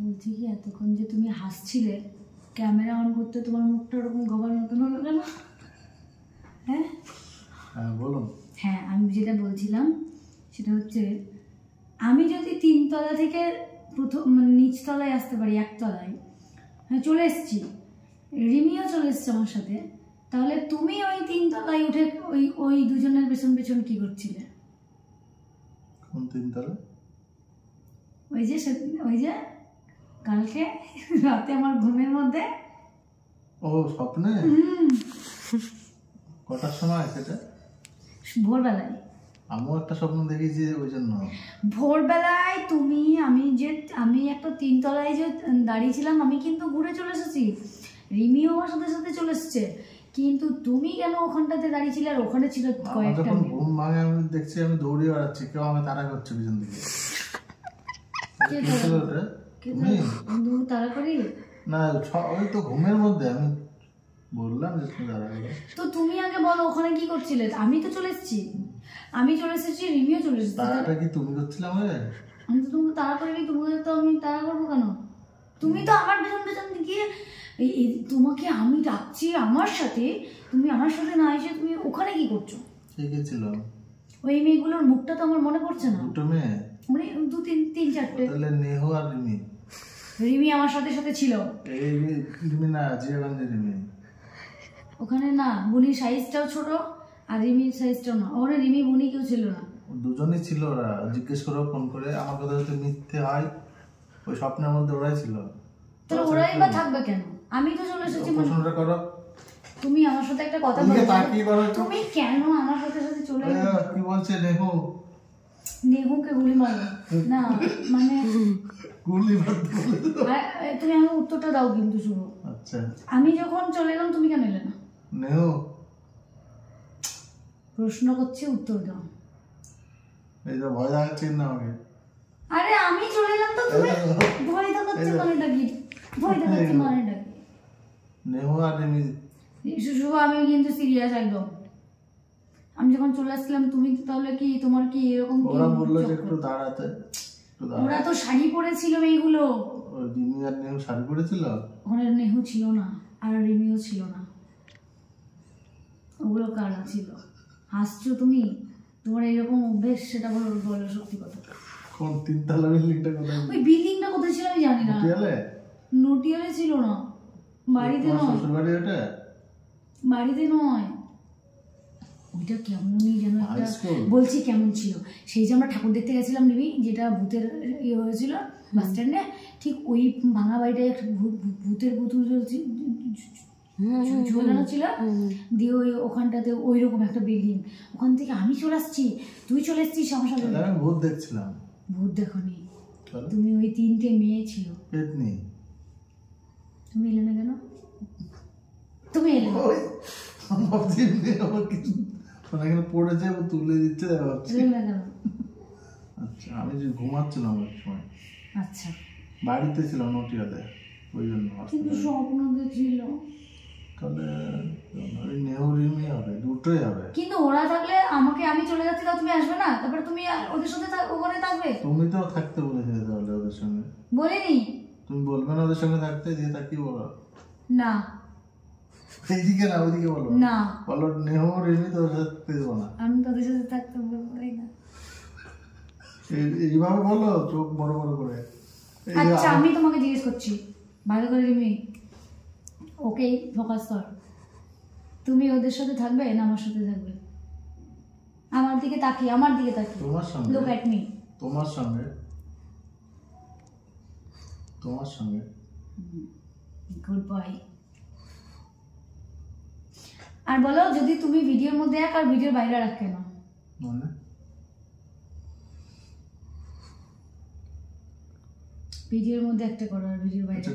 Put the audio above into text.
বলছি কি এতক্ষণ যে তুমি হাসছিলে, ক্যামেরা অন করতে তোমার মুখটা ওরকম গবার মতন হলো কেন? হ্যাঁ বলুন। হ্যাঁ, আমি যেটা বলছিলাম সেটা হচ্ছে, আমি যদি 3 তলা থেকে প্রথম নিচতলায় আসতে পারি, 1 তলায় চলে এসছি, রিমিও চলে এসছে আমার সাথে, তাহলে তুমি ওই 3 তলায় উঠে ওই দুজনের পেছন পেছন কি করছিলে? কোন 3 তলা? ওই যে কালকে রাতে আমার ঘুমের মধ্যে। ও স্বপ্নে? কটার সময় সেটা? ভোরবেলায়। আমিও একটা স্বপ্ন দেখেছি ওই জন্য। ভোরবেলায় আমি একটা 3 তলায় যে দাঁড়িয়েছিলাম, আমি কিন্তু ঘুরে চলে এসেছি, রিমিও আমার সাথে সাথে চলে এসছে, কিন্তু তুমি কেন ওখানটাতে দাঁড়িয়েছিলে? আর ওখানে ছিল কয়েকটা। যখন ঘুম ভাঙে আমি দেখছি আমি দৌড়ে বেড়াচ্ছি, কেউ আমি তাড়া করছে পিছন দিকে। তাড়া করি না, ওই তো ঘুমের মধ্যে আমি বললাম যে তুমি তাড়া করো। তো তুমি আগে বলো ওখানে কি করছিলে? আমি তো চলে এসেছি, রিমিও চলে এসেছে। তাড়াটা কি তুমি করছিলে আমাকে? আমি তো তোমাকে তাড়া করিনি, তোমাকে তো আমি তাড়া করবো কেন? তুমি তো আমার পেছন পেছন গিয়ে তোমাকে আমি ডাকছি আমার সাথে, তুমি আমার সাথে না এসে তুমি ওখানে কি করছো? কে ছিল? ওই মেয়েগুলোর মুখটা তো আমার মনে পড়ছে না। দুটো মেয়ে? মানে 2-3-4টে। তাহলে নেহু আর রিমি। রিমি আমার সাথে সাথে ছিল। এই রিমি না, জিয়াগঞ্জের রিমি। ওখানে না, বুনির সাইজটাও ছোট আর রিমির সাইজটাও না। ওখানে রিমি বুনি কেউ ছিল না, দুজনই ছিল। ওরা জিজ্ঞেস করো ফোন করে, আমার কথা যদি মিথ্যে হয়, ওই স্বপ্নের মধ্যে ওরাই ছিল। তাহলে ওরাই বা থাকবে কেন? আমি তো চলে এসেছি। প্রশ্নটা করো। তুমি আমার সাথে একটা কথা বলো, তুমি কেন আমার সাথে সাথে চলে এলে? কি বলছে নেহু? নেহুকে গুলি মারো না, মানে গুলি মারতে বলে। তুমি আমার উত্তরটা দাও কিন্তু শুভ। আচ্ছা, আমি যখন চলে গেলাম তুমি কেন এলে না? নেহু প্রশ্ন করছে, উত্তর দাও। এই তো ভয় দেখাচ্ছেন না আমাকে। আরে আমি চলে এলাম তো তুমি ভয় দেখাচ্ছে মানেটা কি? ভয় দেখাচ্ছে মানেটা কি? নেহু আর রিমি। শুভ, আমি কিন্তু সিরিয়াস একদম। আমি যখন চলে আসছিলাম তুমি তাহলে কি তোমার কি এরকম? ওরা বললো যে একটু দাঁড়াতে। ওরা তো শাড়ি পরেছিল মেয়েগুলো। রিমি আর নেহু শাড়ি পরেছিল? ওখানে নেহু ছিল না আর রিমিও ছিল না। ওগুলো কারা ছিল? হাসছো তুমি? তোমার এরকম অভ্যেস, সেটা বলো সত্যি কথা। কোন 3 তলা বিল্ডিংটা কোথায়? ওই বিল্ডিংটা কোথায় ছিল আমি জানি না। নটিয়ালে ছিল না, বাড়িতে নয়। শ্বশুর বাড়ি ওটা? বাড়িতে নয়, ওইটা কেমনই যেন একটা। বলছি কেমন ছিল, সেই যে আমরা ঠাকুর দেখতে গেছিলাম রিমি, যেটা ভূতের ইয়ে হয়েছিল বাস স্ট্যান্ডে, ঠিক ওই ভাঙা বাড়িটায় একটা ভূতের পুতুল ঝোলানো ছিল। দিয়ে ওখানটাতে ওই রকম একটা বিল্ডিং, ওখান থেকে আমি চলে আসছি, তুই চলে এসছিস আমার সাথে। আমি ভূত দেখছিলাম। ভূত দেখনি তুমি, ওই 3টে মেয়ে ছিল। পেতনি। তুমি এলে না কেন? তুমি এলে না এখানে পড়ে যাবো, তুলে দিচ্ছে। আচ্ছা, আমি যে ঘুমাচ্ছিলাম ওই সময়। আচ্ছা, বাড়িতে ছিলাম নটিয়াতে, ওই জন্য। কিন্তু স্বপ্ন দেখছিল। তাহলে ওই নেহু রিমি হবে, দুটোই হবে। কিন্তু ওরা থাকলে আমি চলে যাচ্ছি, তাও তুমি আসবে না? তারপরে তুমি ওদের সাথে ওখানে থাকবে? তুমি তো থাকতে বলেছিলে তাহলে ওদের সঙ্গে। বলিনি। তুমি বলবে না ওদের সঙ্গে থাকতে, যে থাকি বলো না। এইদিকে না ওইদিকে বলো না, বলো নেহু রিমি তোর সাথে থাকতে দেবো না। আমি তোদের সাথে থাকতে বলবোই না। এইভাবে বলো, চোখ বড় বড় করে। আচ্ছা, আমি তোমাকে জিজ্ঞেস করছি ভালো করে, রিমি ওকে ফোকাস কর। তুমি ওদের সাথে থাকবে না আমার সাথে থাকবে? আমার দিকে তাকিয়ে, আমার দিকে তাকিয়ে। তোমার সঙ্গে। Look at me. তোমার সঙ্গে। তোমার সঙ্গে। Good boy. আর বলো, যদি তুমি ভিডিওর মধ্যে এক আর ভিডিওর বাইরে রাখ কেন? মানে ভিডিওর মধ্যে একটা করো আর ভিডিওর বাইরে।